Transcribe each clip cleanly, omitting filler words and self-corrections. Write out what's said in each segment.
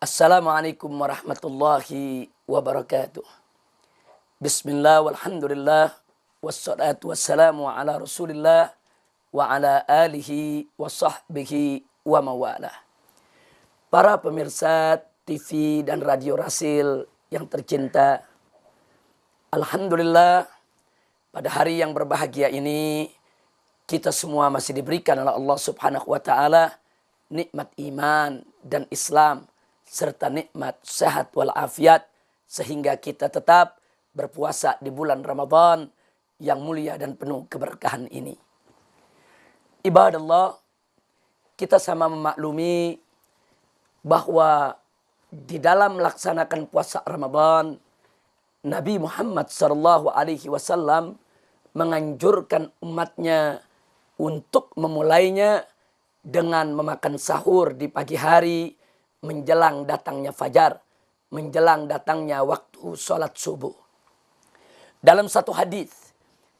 Assalamualaikum warahmatullahi wabarakatuh. Bismillah walhamdulillah wassalatu wassalamu ala rasulillah wa ala alihi wa sahbihi wa mawalah. Para pemirsa TV dan Radio Rasil yang tercinta, alhamdulillah pada hari yang berbahagia ini kita semua masih diberikan oleh Allah Subhanahu wa taala nikmat iman dan Islam serta nikmat sehat walafiat sehingga kita tetap berpuasa di bulan Ramadan yang mulia dan penuh keberkahan ini. Ibadallah, kita sama memaklumi bahwa di dalam melaksanakan puasa Ramadan, Nabi Muhammad SAW menganjurkan umatnya untuk memulainya dengan memakan sahur di pagi hari menjelang datangnya fajar, menjelang datangnya waktu sholat subuh. Dalam satu hadis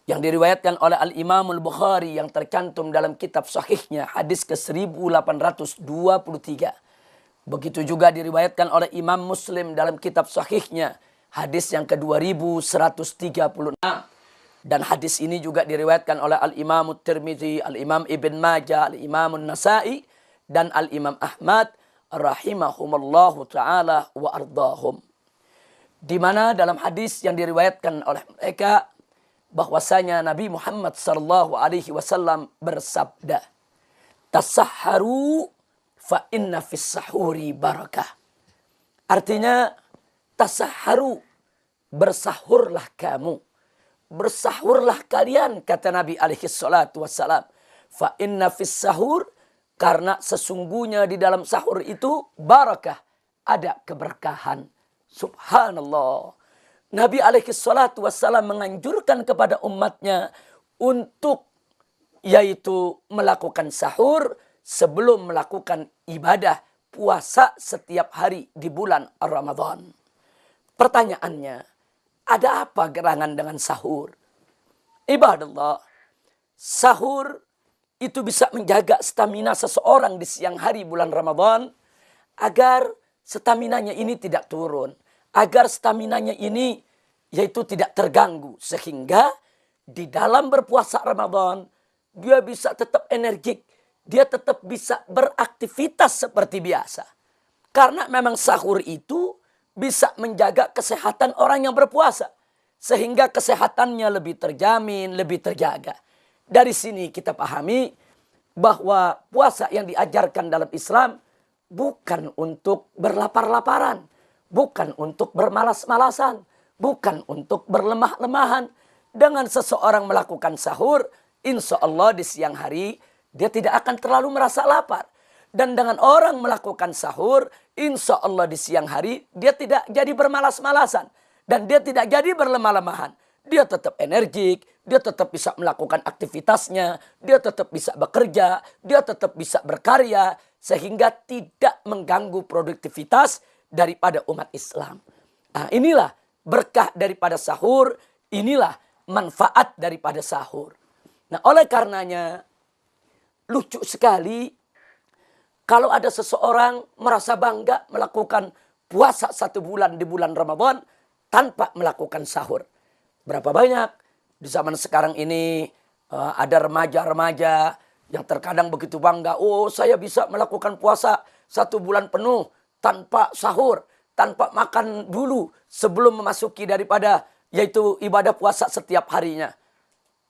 yang diriwayatkan oleh Al-Imam Al-Bukhari yang tercantum dalam kitab sahihnya, hadis ke-1823. Begitu juga diriwayatkan oleh Imam Muslim dalam kitab sahihnya, hadis yang ke-2136. Dan hadis ini juga diriwayatkan oleh Al-Imam Tirmidzi, Al-Imam Ibn Majah, Al-Imam Nasai, dan Al-Imam Ahmad rahimahumallahu ta'ala wa ardahum. Di mana dalam hadis yang diriwayatkan oleh mereka bahwasanya Nabi Muhammad SAW bersabda, "Tasahharu fa inna fis sahuri barakah." Artinya, tasahharu, bersahurlah kamu. Bersahurlah kalian, kata Nabi alaihi salatu wassalam. Fa inna fis sahur, karena sesungguhnya di dalam sahur itu barakah, ada keberkahan. Subhanallah. Nabi alaihi salatu wassalam menganjurkan kepada umatnya untuk yaitu melakukan sahur sebelum melakukan ibadah puasa setiap hari di bulan Ramadan. Pertanyaannya, ada apa gerangan dengan sahur? Ibadallah, sahur itu bisa menjaga stamina seseorang di siang hari bulan Ramadan agar staminanya ini tidak turun, agar staminanya ini yaitu tidak terganggu, sehingga di dalam berpuasa Ramadan dia bisa tetap energik, dia tetap bisa beraktivitas seperti biasa. Karena memang sahur itu bisa menjaga kesehatan orang yang berpuasa, sehingga kesehatannya lebih terjamin, lebih terjaga. Dari sini kita pahami bahwa puasa yang diajarkan dalam Islam bukan untuk berlapar-laparan, bukan untuk bermalas-malasan, bukan untuk berlemah-lemahan. Dengan seseorang melakukan sahur, insya Allah di siang hari dia tidak akan terlalu merasa lapar. Dan dengan orang melakukan sahur, insya Allah di siang hari dia tidak jadi bermalas-malasan. Dan dia tidak jadi berlemah-lemahan. Dia tetap energik, dia tetap bisa melakukan aktivitasnya, dia tetap bisa bekerja, dia tetap bisa berkarya, sehingga tidak mengganggu produktivitas daripada umat Islam. Nah, inilah berkah daripada sahur, inilah manfaat daripada sahur. Nah, oleh karenanya, lucu sekali kalau ada seseorang merasa bangga melakukan puasa 1 bulan di bulan Ramadan tanpa melakukan sahur. Berapa banyak di zaman sekarang ini ada remaja-remaja yang terkadang begitu bangga. Oh, saya bisa melakukan puasa 1 bulan penuh tanpa sahur, tanpa makan dulu sebelum memasuki daripada yaitu ibadah puasa setiap harinya.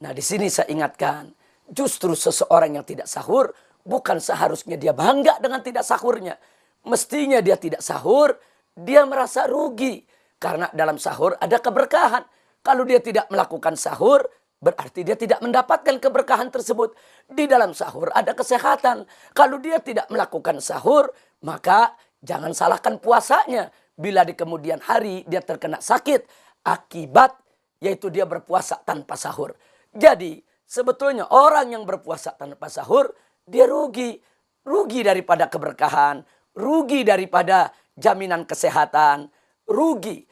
Nah, di sini saya ingatkan, justru seseorang yang tidak sahur bukan seharusnya dia bangga dengan tidak sahurnya. Mestinya dia tidak sahur, dia merasa rugi. Karena dalam sahur ada keberkahan. Kalau dia tidak melakukan sahur, berarti dia tidak mendapatkan keberkahan tersebut. Di dalam sahur ada kesehatan. Kalau dia tidak melakukan sahur, maka jangan salahkan puasanya. Bila di kemudian hari dia terkena sakit, akibat yaitu dia berpuasa tanpa sahur. Jadi sebetulnya orang yang berpuasa tanpa sahur, dia rugi. Rugi daripada keberkahan, rugi daripada jaminan kesehatan, rugi.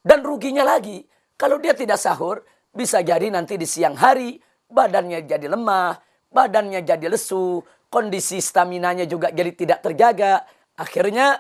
Dan ruginya lagi, kalau dia tidak sahur, bisa jadi nanti di siang hari badannya jadi lemah, badannya jadi lesu, kondisi staminanya juga jadi tidak terjaga. Akhirnya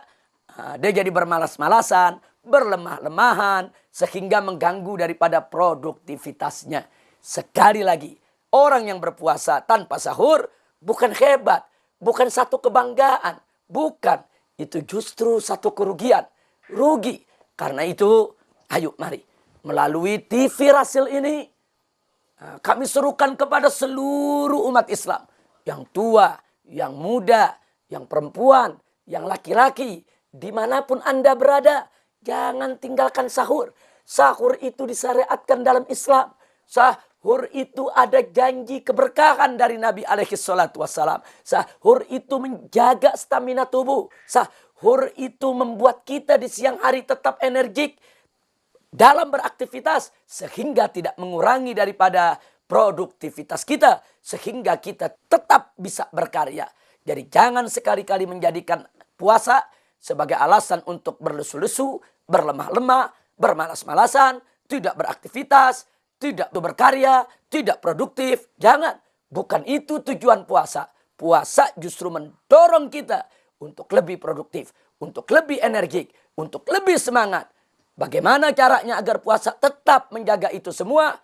Dia jadi bermalas-malasan, berlemah-lemahan, sehingga mengganggu daripada produktivitasnya. Sekali lagi, orang yang berpuasa tanpa sahur bukan hebat, bukan satu kebanggaan, bukan. Itu justru satu kerugian, rugi. Karena itu, ayo mari melalui TV Rasil ini, kami serukan kepada seluruh umat Islam, yang tua, yang muda, yang perempuan, yang laki-laki, dimanapun Anda berada, jangan tinggalkan sahur. Sahur itu disyariatkan dalam Islam. Sahur itu ada janji keberkahan dari Nabi alaihi salatu wassalam. Sahur itu menjaga stamina tubuh. Sahur itu membuat kita di siang hari tetap energik dalam beraktivitas, sehingga tidak mengurangi daripada produktivitas kita, sehingga kita tetap bisa berkarya. Jadi jangan sekali-kali menjadikan puasa sebagai alasan untuk berlesu-lesu, berlemah-lemah, bermalas-malasan, tidak beraktivitas, tidak berkarya, tidak produktif. Jangan. Bukan itu tujuan puasa. Puasa justru mendorong kita untuk lebih produktif, untuk lebih energik, untuk lebih semangat. Bagaimana caranya agar puasa tetap menjaga itu semua?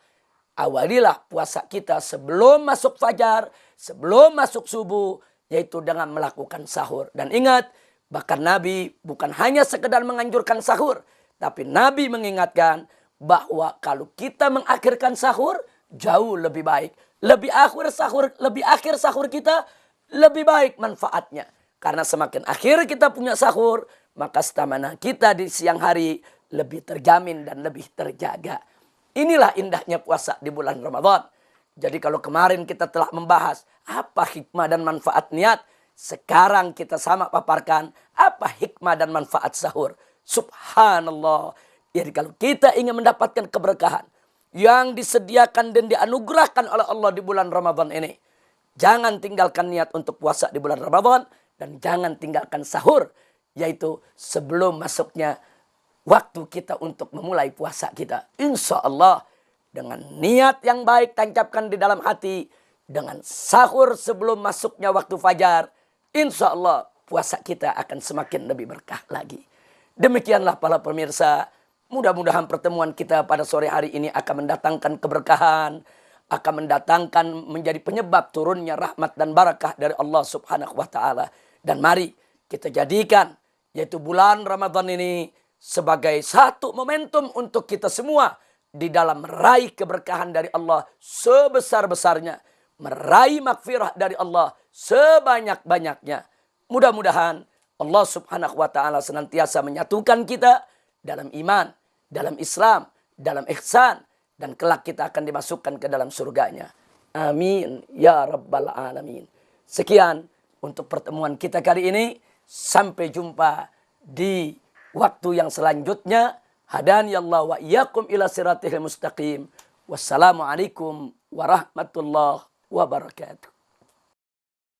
Awalilah puasa kita sebelum masuk fajar, sebelum masuk subuh, yaitu dengan melakukan sahur. Dan ingat, bahkan Nabi bukan hanya sekedar menganjurkan sahur, tapi Nabi mengingatkan bahwa kalau kita mengakhirkan sahur, jauh lebih baik. Lebih akhir sahur kita, lebih baik manfaatnya. Karena semakin akhir kita punya sahur, maka stamina kita di siang hari lebih terjamin dan lebih terjaga. Inilah indahnya puasa di bulan Ramadan. Jadi kalau kemarin kita telah membahas apa hikmah dan manfaat niat, sekarang kita sama paparkan apa hikmah dan manfaat sahur. Subhanallah. Jadi kalau kita ingin mendapatkan keberkahan yang disediakan dan dianugerahkan oleh Allah di bulan Ramadan ini, jangan tinggalkan niat untuk puasa di bulan Ramadan, dan jangan tinggalkan sahur, yaitu sebelum masuknya waktu kita untuk memulai puasa kita. Insya Allah dengan niat yang baik tancapkan di dalam hati, dengan sahur sebelum masuknya waktu fajar, insya Allah puasa kita akan semakin lebih berkah lagi. Demikianlah para pemirsa, mudah-mudahan pertemuan kita pada sore hari ini akan mendatangkan keberkahan, akan mendatangkan menjadi penyebab turunnya rahmat dan barakah dari Allah Subhanahu wa taala. Dan mari kita jadikan yaitu bulan Ramadan ini sebagai satu momentum untuk kita semua di dalam meraih keberkahan dari Allah sebesar-besarnya, meraih maghfirah dari Allah sebanyak-banyaknya. Mudah-mudahan Allah Subhanahu wa taala senantiasa menyatukan kita dalam iman, dalam Islam, dalam ihsan, dan kelak kita akan dimasukkan ke dalam surganya. Amin ya rabbal alamin. Sekian untuk pertemuan kita kali ini. Sampai jumpa di waktu yang selanjutnya. Hadani Allah wa iyyakum ila siratil mustaqim. Wassalamualaikum warahmatullahi wabarakatuh.